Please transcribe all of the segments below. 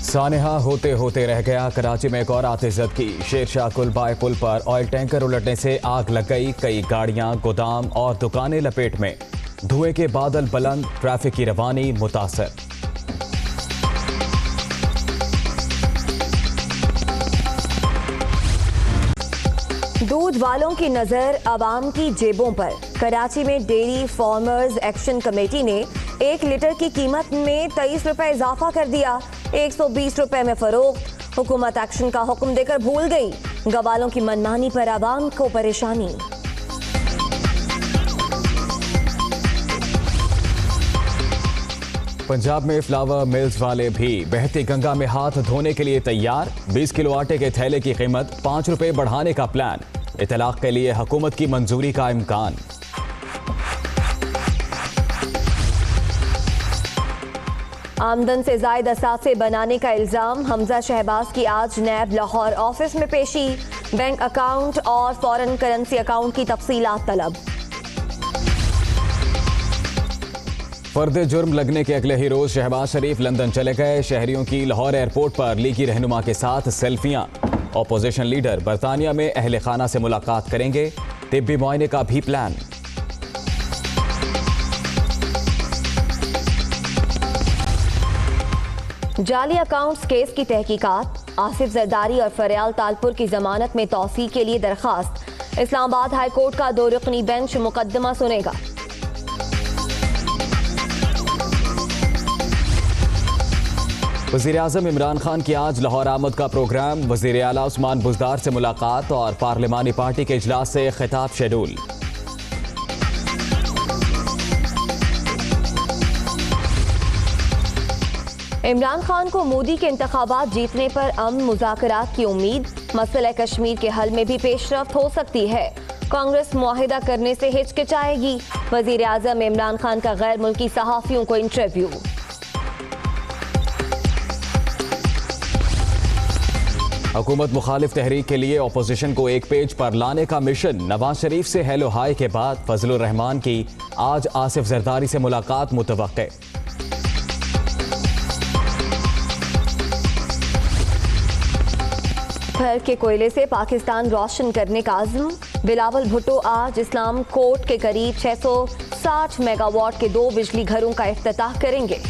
सानेहा होते होते रह गया। कराची में एक और आतिशत की। शेरशाह कुलबाई पुल पर ऑयल टैंकर उलटने से आग लग गई। कई गाड़ियां, गोदाम और दुकानें लपेट में। धुएं के बादल बुलंद, ट्रैफिक की रवानी मुतासर। दूध वालों की नजर आवाम की जेबों पर। कराची में डेयरी फार्मर्स एक्शन कमेटी ने 1 लीटर की कीमत में 23 रुपए इजाफा कर दिया। 120 रुपए में फरोख्त। हुकूमत एक्शन का हुक्म देकर भूल गई। गवालों की मनमानी पर आवाम को परेशानी। पंजाब में फ्लावर मिल्स वाले भी बहती गंगा में हाथ धोने के लिए तैयार। 20 किलो आटे के थैले की कीमत 5 रुपए बढ़ाने का प्लान। इतलाक के लिए हुकूमत की मंजूरी का इम्कान। आमदन से जायद असासे बनाने का इल्जाम। हमजा शहबाज की आज नैब लाहौर ऑफिस में पेशी। बैंक अकाउंट और फॉरेन करेंसी अकाउंट की तफसीलात तलब। फर्द जुर्म लगने के अगले ही रोज शहबाज शरीफ लंदन चले गए। शहरियों की लाहौर एयरपोर्ट पर लीगी रहनुमा के साथ सेल्फियां। ऑपोजिशन लीडर बरतानिया में अहले खाना से मुलाकात करेंगे। तिब्बी मुआयने का भी प्लान। जाली अकाउंट्स केस की तहकीकात। आसिफ जरदारी और फरियाल तालपुर की जमानत में तौसी के लिए दरखास्त। इस्लामाबाद हाई कोर्ट का 2 रुकनी बेंच मुकदमा सुनेगा। वज़ीर आज़म इमरान खान की आज लाहौर आमद का प्रोग्राम। वज़ीर आला उस्मान बुज़दार से मुलाकात और पार्लिमानी पार्टी के इजलास से खिताब शेड्यूल। इमरान खान को मोदी के इंतखाबात जीतने पर अमन मुज़ाकरात की उम्मीद। मसला कश्मीर के हल में भी पेशरफ्त हो सकती है। कांग्रेस मुआहिदा करने से हिचकिचाएगी। वज़ीर आज़म इमरान खान का गैर मुल्की सहाफ़ियों को इंटरव्यू। हुकूमत मुखालिफ तहरीक के लिए अपोजिशन को एक पेज पर लाने का मिशन। नवाज शरीफ से हेलो हाय के बाद फजलुर रहमान की आज आसिफ जरदारी से मुलाकात मुतवक्के। भर के कोयले से पाकिस्तान रोशन करने का आज़म। बिलावल भुट्टो आज इस्लाम कोर्ट के करीब 660 मेगावाट के 2 बिजली घरों का इफ्तिताह करेंगे।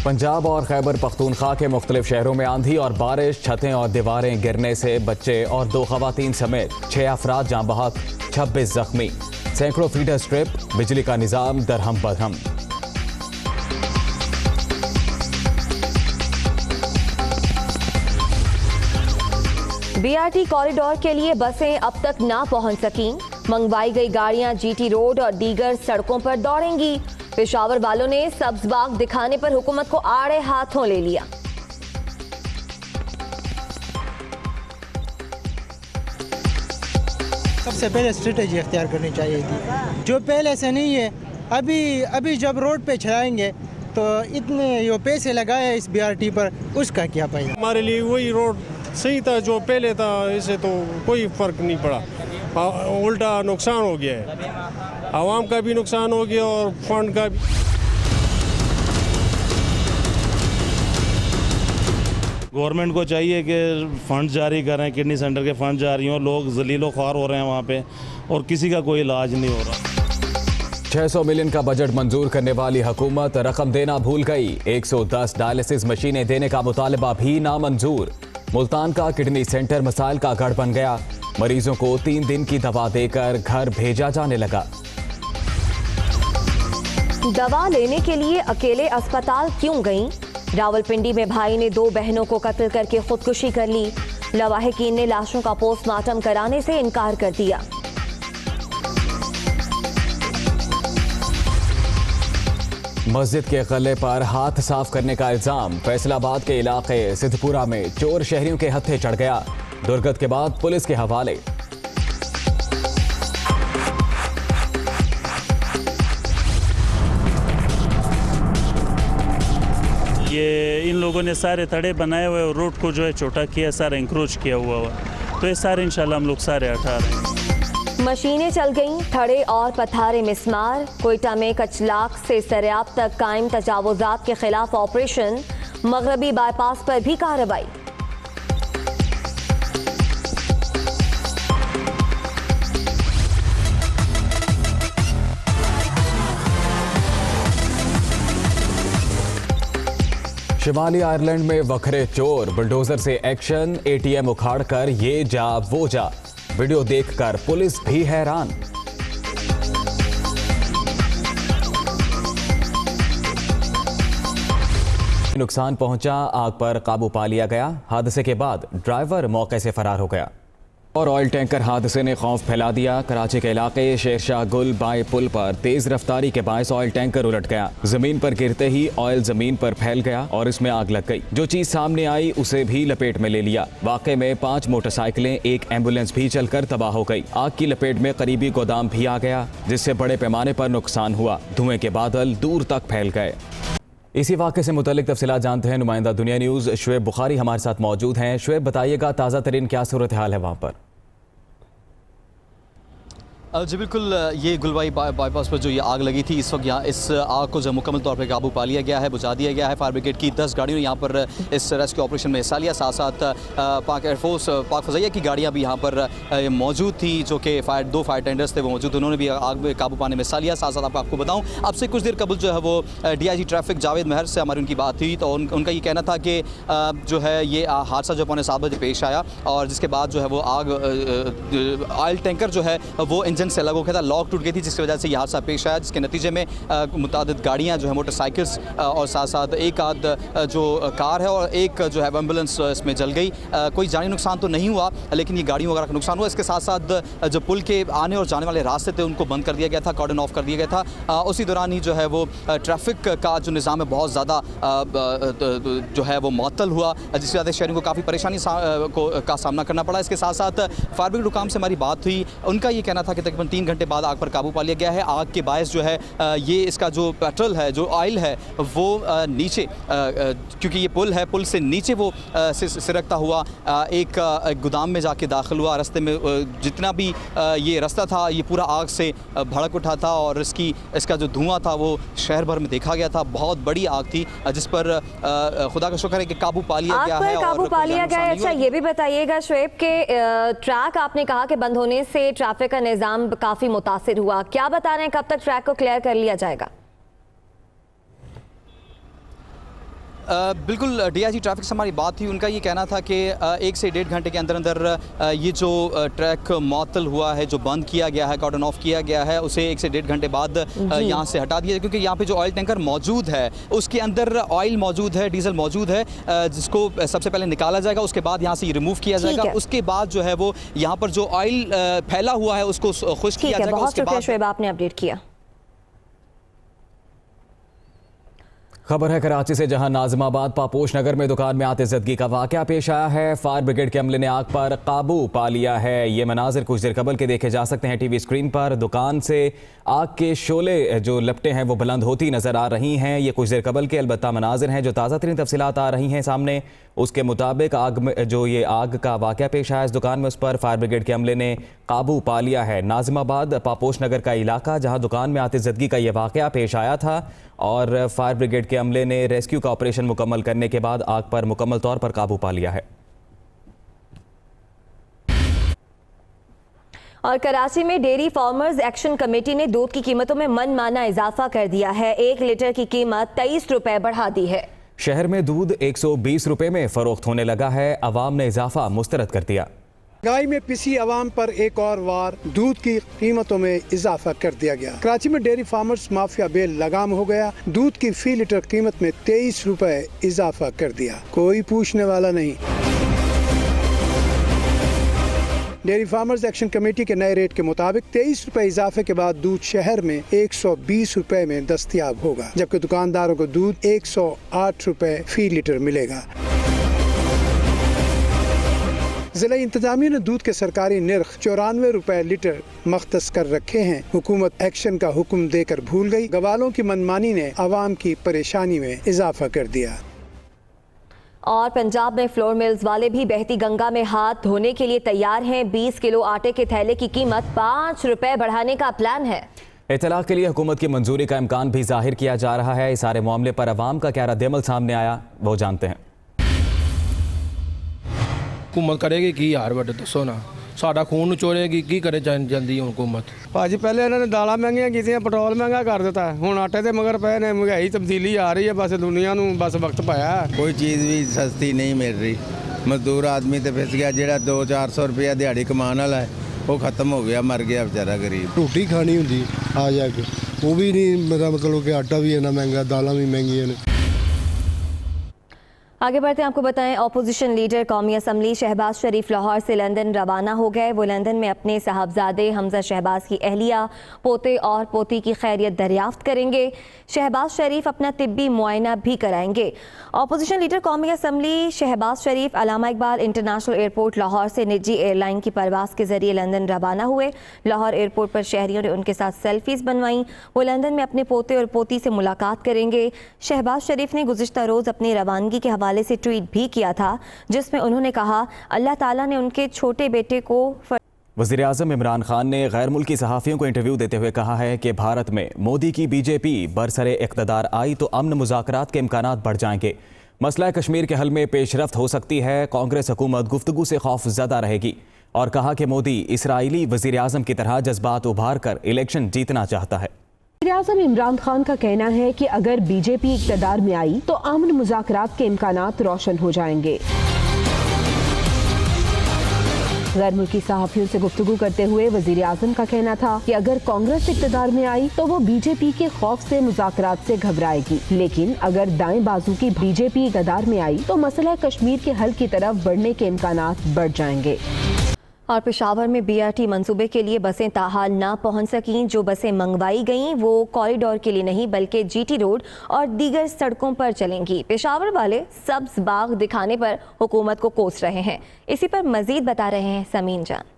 पंजाब और खैबर पख्तूनख्वा के मुख्तलिफ शहरों में आंधी और बारिश। छतें और दीवारें गिरने से बच्चे और 2 खवातीन समेत 6 अफराद जाँ बहक, 26 जख्मी। सैकड़ों फीडर स्ट्रिप, बिजली का निज़ाम दरहम बरहम। BRT कॉरिडोर के लिए बसें अब तक ना पहुंच सकीं। मंगवाई गई गाड़ियां GT रोड और दीगर सड़कों पर दौड़ेंगी। पेशावर वालों ने सब्ज बाग दिखाने पर हुकूमत को आड़े हाथों ले लिया। सबसे पहले स्ट्रेटेजी अख्तियार करनी चाहिए थी, जो पहले से नहीं है। अभी जब रोड पे चलाएंगे तो इतने जो पैसे लगाए इस BRT पर, उसका क्या फायदा। हमारे लिए वही रोड सही था जो पहले था। इससे तो कोई फ़र्क नहीं पड़ा, उल्टा नुकसान हो गया है। आवाम का भी नुकसान हो गया और फंड का भी। गवर्नमेंट को चाहिए कि फ़ंड जारी करें। किडनी सेंटर के फ़ंड जारी हों। लोग जलीलो ख्वार हो रहे हैं वहाँ पे और किसी का कोई इलाज नहीं हो रहा। 600 मिलियन का बजट मंजूर करने वाली हुकूमत रकम देना भूल गई। 110 डायलिसिस मशीनें देने का मुतालबा भी नामंजूर। मुल्तान का किडनी सेंटर मसाइल का गढ़ बन गया। मरीजों को 3 दिन की दवा देकर घर भेजा जाने लगा। दवा लेने के लिए अकेले अस्पताल क्यों गईं? रावलपिंडी में भाई ने 2 बहनों को कत्ल करके खुदकुशी कर ली। लवाहिकीन ने लाशों का पोस्टमार्टम कराने से इनकार कर दिया। मस्जिद के गले पर हाथ साफ करने का इल्जाम। फैसलाबाद के इलाके सिद्धपुरा में चोर शहरियों के हत्थे चढ़ गया। दुर्घट के बाद पुलिस के हवाले। ये इन लोगों ने सारे तड़े बनाए हुए और रोड को जो है छोटा किया, सारा इंक्रोच किया हुआ। तो ये सारे इंशाल्लाह हम लोग सारे हटा रहे हैं। मशीनें चल गईं, थड़े और पथारे मिसमार। कोयटा में कचलाक से सरियाब तक कायम तजावुजात के खिलाफ ऑपरेशन। मगरबी बाईपास पर भी कार्रवाई। शिमाली आयरलैंड में वखरे चोर, बुलडोजर से एक्शन, एटीएम उखाड़कर ये जा वो जा। वीडियो देखकर पुलिस भी हैरान। नुकसान पहुंचा, आग पर काबू पा लिया गया। हादसे के बाद ड्राइवर मौके से फरार हो गया। और ऑयल टैंकर हादसे ने खौफ फैला दिया। कराची के इलाके शेरशाह गुल बाई पुल पर तेज रफ्तारी के बायस ऑयल टैंकर उलट गया। जमीन पर गिरते ही ऑयल जमीन पर फैल गया और इसमें आग लग गई। जो चीज सामने आई उसे भी लपेट में ले लिया। वाकई में 5 मोटरसाइकिलें, एक एम्बुलेंस भी जलकर तबाह हो गई। आग की लपेट में करीबी गोदाम भी आ गया, जिससे बड़े पैमाने पर नुकसान हुआ। धुएं के बादल दूर तक फैल गए। इसी वाक़े से मुतल्लिक तफसीलात जानते हैं नुमाइंदा दुनिया न्यूज़ शुएब बुखारी हमारे साथ मौजूद हैं। शुएब, बताइएगा ताज़ा तरीन क्या सूरत हाल है वहाँ पर? जी बिल्कुल, ये गुलबाई बाईपास पर जो ये आग लगी थी, इस वक्त यहाँ इस आग को जो मुकम्मल तौर पर काबू पा लिया गया है, बुझा दिया गया है। फायर ब्रिगेड की 10 गाड़ियों ने यहाँ पर इस रेस्क्यू ऑपरेशन में हिस्सा लिया। साथ साथ पाक एयरफोर्स, पाक फ़ज़ाइया की गाड़ियाँ भी यहाँ पर मौजूद थी, जो कि 2 फायर टेंडर्स थे वो मौजूद, उन्होंने भी आग में काबू पाने में हिस्सा लिया। साथ साथ आपको बताऊँ, अब से कुछ देर कबल जो है वो DIG ट्रैफिक जावेद महर से हमारी उनकी बात हुई, तो उनका ये कहना था कि जो है ये हादसा जो 7:15 बजे पेश आया और जिसके बाद जो है वो आग ऑयल टैंकर जो है वो इंजन से अलग हो गया था, लॉक टूट गई थी, जिसकी वजह से यह हादसा पेश आया, जिसके नतीजे में मुतादिद गाड़ियाँ जो है मोटरसाइकिल्स और साथ साथ एक आध जो कार है और एक जो है एम्बुलेंस इसमें जल गई। कोई जानी नुकसान तो नहीं हुआ, लेकिन ये गाड़ियों वगैरह का नुकसान हुआ। इसके साथ साथ जो पुल के आने और जाने वाले रास्ते थे उनको बंद कर दिया गया था, कॉर्डन ऑफ कर दिया गया था। उसी दौरान ही जो है वो ट्रैफिक का जो निज़ाम है बहुत ज़्यादा जो है वो मुअत्तल हुआ, जिसकी वजह से शहरियों को काफ़ी परेशानी का सामना करना पड़ा। इसके साथ साथ फायर ब्रिगेड हुकाम से हमारी बात हुई, उनका ये कहना था कि तकरीबन 3 घंटे बाद आग पर काबू पा लिया गया है। आग के बायस जो है ये इसका जो पेट्रोल है, जो ऑयल है वो नीचे, क्योंकि ये पुल है, पुल से नीचे वो सिरकता हुआ एक गोदाम में जाके दाखिल हुआ। रास्ते में जितना भी ये रास्ता था ये पूरा आग से भड़क उठा था और इसका जो धुआं था वो शहर भर में देखा गया था। बहुत बड़ी आग थी जिस पर खुदा का शुक्र है कि काबू पा लिया गया है। काबू पा लिया गया है। अच्छा, ये भी बताइएगा शुएब के ट्रैक आपने कहा कि बंद होने से ट्रैफिक का निज़ाम काफ़ी मुतासिर हुआ, क्या बता रहे हैं कब तक ट्रैक को क्लियर कर लिया जाएगा? बिल्कुल, DIG ट्रैफिक से हमारी बात थी, उनका ये कहना था कि 1 से 1.5 घंटे के अंदर अंदर ये जो ट्रैक मुअत्तल हुआ है, जो बंद किया गया है, कॉर्डन ऑफ किया गया है, उसे 1 से 1.5 घंटे बाद यहाँ से हटा दिया, क्योंकि यहाँ पे जो ऑयल टैंकर मौजूद है उसके अंदर ऑयल मौजूद है, डीजल मौजूद है, जिसको सबसे पहले निकाला जाएगा, उसके बाद यहाँ से ये रिमूव किया जाएगा। उसके बाद जो है वो यहाँ पर जो ऑयल फैला हुआ है उसको खुश्क किया जाएगा। बहुत शुक्रिया शुएब, आपने अपडेट किया। खबर है कराची से, जहां नाज़िमाबाद पापोश नगर में दुकान में आतिशज़दगी का वाक़या पेश आया है। फायर ब्रिगेड के अमले ने आग पर काबू पा लिया है। ये मनाजिर कुछ देर कबल के देखे जा सकते हैं टीवी स्क्रीन पर। दुकान से आग के शोले जो लपटें हैं वो बुलंद होती नज़र आ रही हैं। ये कुछ देर कबल के अलबत्ता मनाजिर हैं। जो ताज़ा तरीन तफसीलात आ रही हैं सामने, उसके मुताबिक आग में जो ये आग का वाक़या पेश आया इस दुकान में, उस पर फायर ब्रिगेड के अमले ने काबू पा लिया है। नाज़िमाबाद पापोश नगर का इलाका, जहाँ दुकान में आतिशज़दगी का ये वाक़या पेश आया था और फायर ब्रिगेड के अमले ने रेस्क्यू का ऑपरेशन मुकम्मल करने के बाद आग पर मुकम्मल तौर पर काबू पा लिया है। और कराची में डेयरी फार्मर्स एक्शन कमेटी ने दूध की कीमतों में मनमाना इजाफा कर दिया है। 1 लीटर की कीमत 23 रुपए बढ़ा दी है। शहर में दूध 120 रुपए में फरोख्त होने लगा है। अवाम ने इजाफा मुस्तरद कर दिया। महंगाई में पिसी आवाम पर एक और वार दूध की कीमतों में इजाफा कर दिया गया। कराची में डेयरी फार्मर्स माफिया बेल लगाम हो गया। दूध की फी लीटर कीमत में 23 रुपए इजाफा कर दिया, कोई पूछने वाला नहीं। डेयरी फार्मर्स एक्शन कमेटी के नए रेट के मुताबिक 23 रुपए इजाफे के बाद दूध शहर में 120 रुपए में दस्तयाब होगा, जबकि दुकानदारों को दूध 108 रुपए फी लीटर मिलेगा। जिला इंतजामिया ने दूध के सरकारी निर्ख 94 रुपए लीटर मख्तस कर रखे हैं। हुकूमत एक्शन का हुक्म देकर भूल गई। गवालों की मनमानी ने आवाम की परेशानी में इजाफा कर दिया। और पंजाब में फ्लोर मिल्स वाले भी बहती गंगा में हाथ धोने के लिए तैयार हैं। 20 किलो आटे के थैले की कीमत 5 रुपए बढ़ाने का प्लान है। इतलाक के लिए हुकूमत की मंजूरी का इम्कान भी जाहिर किया जा रहा है। इस सारे मामले पर अवाम का क्या रद्द-ए-अमल सामने आया, वो जानते हैं। हुकूमत करेगी की यार बड़े दसो ना, साडा खून चोरेगी की करे जाती हुकूमत। भाजी पहले इन्होंने दालां महंगियां कीतियां, पेट्रोल महंगा कर दिता, हुण आटे दे मगर पए ने। महंगाई तब्दीली आ रही है, बस दुनिया नूं बस वक्त पाया। कोई चीज़ भी सस्ती नहीं मिल रही। मजदूर आदमी तो फिस गया, जिहड़ा 200-400 रुपया दिहाड़ी कमाने वाला है वो खत्म हो गया, मर गया बेचारा गरीब। रोटी खानी होंदी आ जाके वो भी नहीं, मेरा मतलब कि आटा भी इन्ना महंगा, दालां भी महंगियां ने। आगे बढ़ते हैं, आपको बताएं ऑपोजिशन लीडर कौमी असम्बली शहबाज शरीफ लाहौर से लंदन रवाना हो गए। वो लंदन में अपने साहबजादे हमजा शहबाज की अहलिया, पोते और पोती की खैरियत दरियाफ्त करेंगे। शहबाज शरीफ अपना तिब्बी मुआयना भी कराएंगे। ऑपोजिशन लीडर कौमी असम्बली शहबाज शरीफ अल्लामा इकबाल इंटरनेशनल एयरपोर्ट लाहौर से निजी एयरलाइन की परवास के जरिए लंदन रवाना हुए। लाहौर एयरपोर्ट पर शहरियों ने उनके साथ सेल्फीज बनवाई। वो लंदन में अपने पोते और पोती से मुलाकात करेंगे। शहबाज शरीफ ने गुज़िश्ता रोज़ अपनी रवानगी के हवाले से ट्वीट भी किया था, जिसमें उन्होंने कहा अल्लाह ताला ने उनके छोटे बेटे को। वज़ीर आज़म इमरान खान ने गैर मुल्की सहाफ़ियों को इंटरव्यू देते हुए कहा है कि भारत में मोदी की बीजेपी बरसरे इक़्तिदार आई तो अमन मुज़ाकरात के इम्कानात बढ़ जाएंगे। मसला कश्मीर के हल में पेशरफ्त हो सकती है। कांग्रेस हुकूमत गुफ्तगू से खौफ ज़दा रहेगी। और कहा कि मोदी इसराइली वज़ीर आज़म की तरह जज्बात उभार कर इलेक्शन जीतना चाहता है। वज़ीर आज़म इमरान खान का कहना है कि अगर बीजेपी इक़्तिदार में आई तो अमन मुज़ाकरात के इम्कानात रोशन हो जाएंगे। गैर मुल्की सहाफ़ियों से गुफ्तगू करते हुए वज़ीर आज़म का कहना था कि अगर कांग्रेस इक़्तिदार में आई तो वो बीजेपी के खौफ से मुज़ाकरात से घबराएगी, लेकिन अगर दाएं बाजू की बीजेपी इक़्तिदार में आई तो मसला कश्मीर के हल की तरफ बढ़ने के इम्कानात बढ़ जाएंगे। और पेशावर में बीआरटी मंसूबे के लिए बसें ताहाल ना पहुंच सकीं। जो बसें मंगवाई गईं वो कॉरिडोर के लिए नहीं बल्कि जीटी रोड और दीगर सड़कों पर चलेंगी। पेशावर वाले सब्ज बाग दिखाने पर हुकूमत को कोस रहे हैं। इसी पर मजीद बता रहे हैं समीन जान।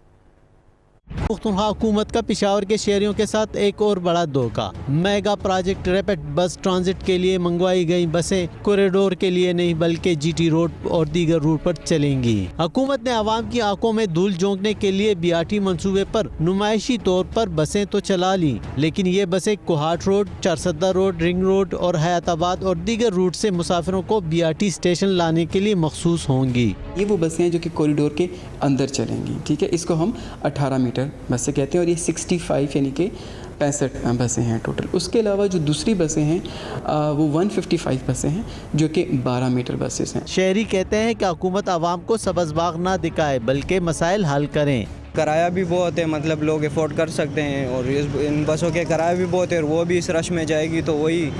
हुकूमत का पेशावर के शहरियों के साथ एक और बड़ा धोखा। मेगा प्रोजेक्ट रैपिड बस ट्रांजिट के लिए मंगवाई गई बसें कॉरिडोर के लिए नहीं बल्कि जीटी रोड और दीगर रूट पर चलेंगी। हुकूमत ने आवाम की आंखों में धूल झोंकने के लिए बीआरटी मंसूबे पर नुमाइशी तौर पर बसें तो चला ली, लेकिन ये बसें Kohat road, Charsadda road, ring road और हयाताबाद और दीगर रूट से मुसाफिरों को बीआरटी स्टेशन लाने के लिए मखसूस होंगी। ये वो बसें हैं जो कि कॉरिडोर के अंदर चलेंगी, ठीक है। इसको हम 18 मीटर बसें कहते हैं और ये 65 यानी कि 65 बसें हैं टोटल। उसके अलावा जो दूसरी बसें हैं वो 155 बसें हैं जो कि 12 मीटर बसेस हैं। शहरी कहते हैं कि हुकूमत आवाम को सब्ज़ बाग ना दिखाए बल्कि मसाइल हल करें। किराया भी बहुत है, मतलब लोग अफोर्ड कर सकते हैं और इन बसों के किराया भी बहुत है और वो भी इस रश में जाएगी तो वही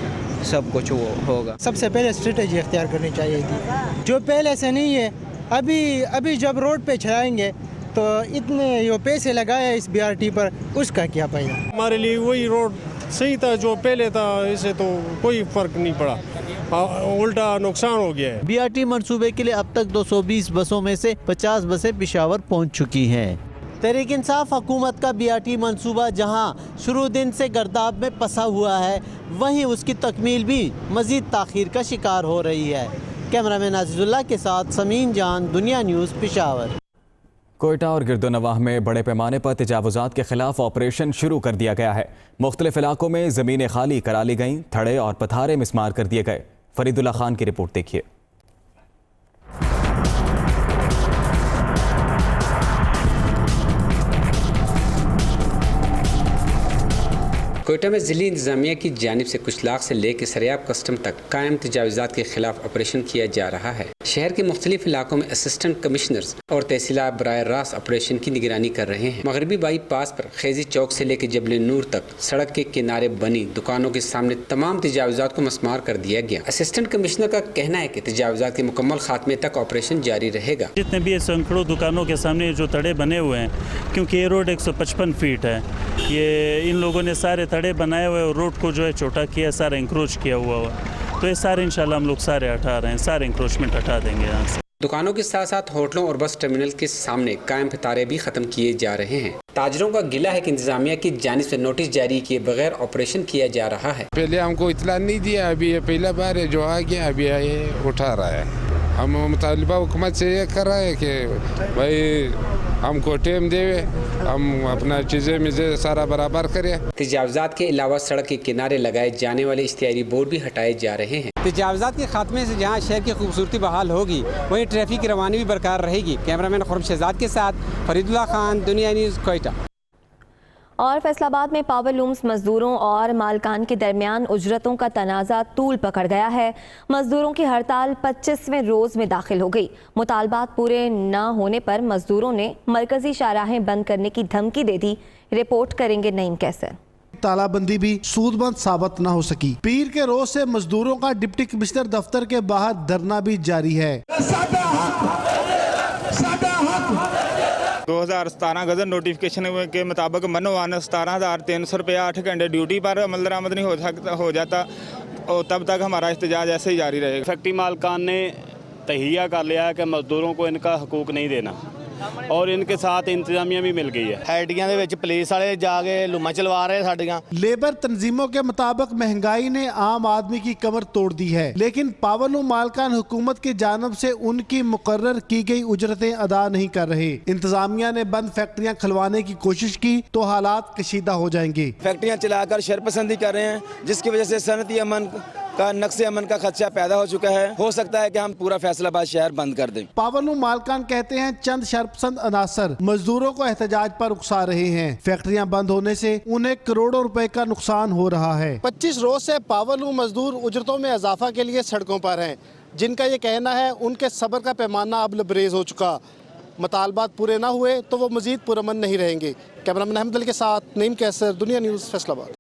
सब कुछ वो होगा। सबसे पहले स्ट्रेटेजी इख्तियार करनी चाहिए थी, जो पहले से नहीं है। अभी जब रोड पे चलाएंगे तो इतने जो पैसे लगाए इस बीआरटी पर, उसका क्या फायदा। हमारे लिए वही रोड सही था जो पहले था, इससे तो कोई फ़र्क नहीं पड़ा, उल्टा नुकसान हो गया है। बीआरटी मंसूबे के लिए अब तक 220 बसों में से 50 बसें पेशावर पहुंच चुकी हैं। तहरीक इंसाफ हुकूमत का बीआरटी मंसूबा जहां शुरू दिन से गर्दाब में फंसा हुआ है, वहीं उसकी तकमील भी मजीद ताखीर का शिकार हो रही है। कैमरामैन अजीजुल्लाह के साथ समीन जान, दुनिया न्यूज़, पेशावर। कोयटा और गिरदोनवाह में बड़े पैमाने पर तजावुज़ात के खिलाफ ऑपरेशन शुरू कर दिया गया है। मुख्तलिफ इलाकों में ज़मीनें खाली करा ली गईं, थड़े और पथारे मिस्मार कर दिए गए। फरीदुल्लाह खान की रिपोर्ट देखिए। कोयटा में ज़िली इंतज़ामिया की जानिब से कुछ लाख से लेकर सरियाब कस्टम तक कायम तजावुज़ात के खिलाफ ऑपरेशन किया जा रहा है। शहर के मुख्तलिफ इलाकों में असिस्टेंट कमिश्नर्स और तहसीलदार बराह रास्त ऑपरेशन की निगरानी कर रहे हैं। मगरबी बाईपास पर खेजी चौक से लेकर जबल नूर तक सड़क के किनारे बनी दुकानों के सामने तमाम तजावुज़ात को मस्मार कर दिया गया। असिस्टेंट कमिश्नर का कहना है कि तजावुज़ात के मुकम्मल खात्मे तक ऑपरेशन जारी रहेगा। जितने भी सैकड़ों दुकानों के सामने जो तड़े बने हुए हैं, क्योंकि ये रोड 155 फीट है, ये इन लोगों ने सारे तड़े बनाए हुए और रोड को जो है छोटा किया, सारा इंक्रोच किया हुआ तो ये सारे इंशाल्लाह हम लोग सारे हटा रहे हैं, सारे इंक्रोचमेंट हटा देंगे यहाँ से। दुकानों के साथ साथ होटलों और बस टर्मिनल के सामने कायम पिटारे भी खत्म किए जा रहे हैं। ताजरों का गिला है कि इंतजामिया की जानिब से नोटिस जारी किए बगैर ऑपरेशन किया जा रहा है। पहले हमको इतला नहीं दिया, अभी ये पहला बार है जो आ गया, अभी ये उठा रहा है। हम मुतालबा हुकूमत से ये कर रहे हैं कि भाई हमको टाइम देवे, हम अपना चीज़ें मिज़े सारा बराबर करें। तजावज़ात के अलावा सड़क के किनारे लगाए जाने वाले इश्तिहारी बोर्ड भी हटाए जा रहे हैं। तजावज़ात के खात्मे से जहाँ शहर की खूबसूरती बहाल होगी, वहीं ट्रैफिक की रवानी भी बरकरार रहेगी। कैमरामैन खुर्रम शहजाद के साथ फरीदुल्लाह खान, दुनिया न्यूज़, कोयटा। और फैसलाबाद में पावर लूम्स मजदूरों और मालकान के दरमियान उजरतों का तनाज़ा तूल पकड़ गया है। मजदूरों की हड़ताल 25वें रोज में दाखिल हो गई। मुतालबात पूरे न होने पर मजदूरों ने मरकजी शाहराहें बंद करने की धमकी दे दी। रिपोर्ट करेंगे नईम कैसर। तालाबंदी भी सूदबंद साबित न हो सकी। पीर के रोज से मजदूरों का डिप्टी कमिश्नर दफ्तर के बाहर धरना भी जारी है। 2017 गजट नोटिफिकेशन के मुताबिक मनोवान 17,300 रुपया 8 घंटे ड्यूटी पर अमल दरामद नहीं हो जाता और तब तक हमारा एहतजाज ऐसे ही जारी रहेगा। फैक्ट्री मालकान ने तहिया कर लिया है कि मजदूरों को इनका हकूक नहीं देना और इनके साथ इंतजामिया भी मिल गई है। हैडियां दे विच पुलिस वाले जाके लुमा चलवा रहे साडियां। लेबर तंजीमों के मुताबिक महंगाई ने आम आदमी की कमर तोड़ दी है, लेकिन पावरलूम मालकान हुकूमत की जानब से उनकी मुकर्रर की गई उजरतें अदा नहीं कर रहे। इंतजामिया ने बंद फैक्ट्रियां खुलवाने की कोशिश की तो हालात कशीदा हो जाएंगे। फैक्ट्रियां चलाकर शरपसंदी कर रहे हैं, जिसकी वजह से सनती अमन का नक्शे अमन का खदशा पैदा हो चुका है। हो सकता है कि हम पूरा फैसलाबाद शहर बंद कर दें। पावरलूम मालकान कहते हैं चंद शरपसंद अनासर मजदूरों को एहतजाज पर उकसा रहे हैं। फैक्ट्रियां बंद होने से उन्हें करोड़ों रुपए का नुकसान हो रहा है। 25 रोज से पावरलूम मजदूर उजरतों में इजाफा के लिए सड़कों पर हैं, जिनका ये कहना है उनके सब्र का पैमाना अब लबरेज हो चुका। मुतालबात पूरे ना हुए तो वो मजीद पुरअमन नहीं रहेंगे। कैमरामैन अहमद अली के साथ नईम कैसर, दुनिया न्यूज़, फैसलाबाद।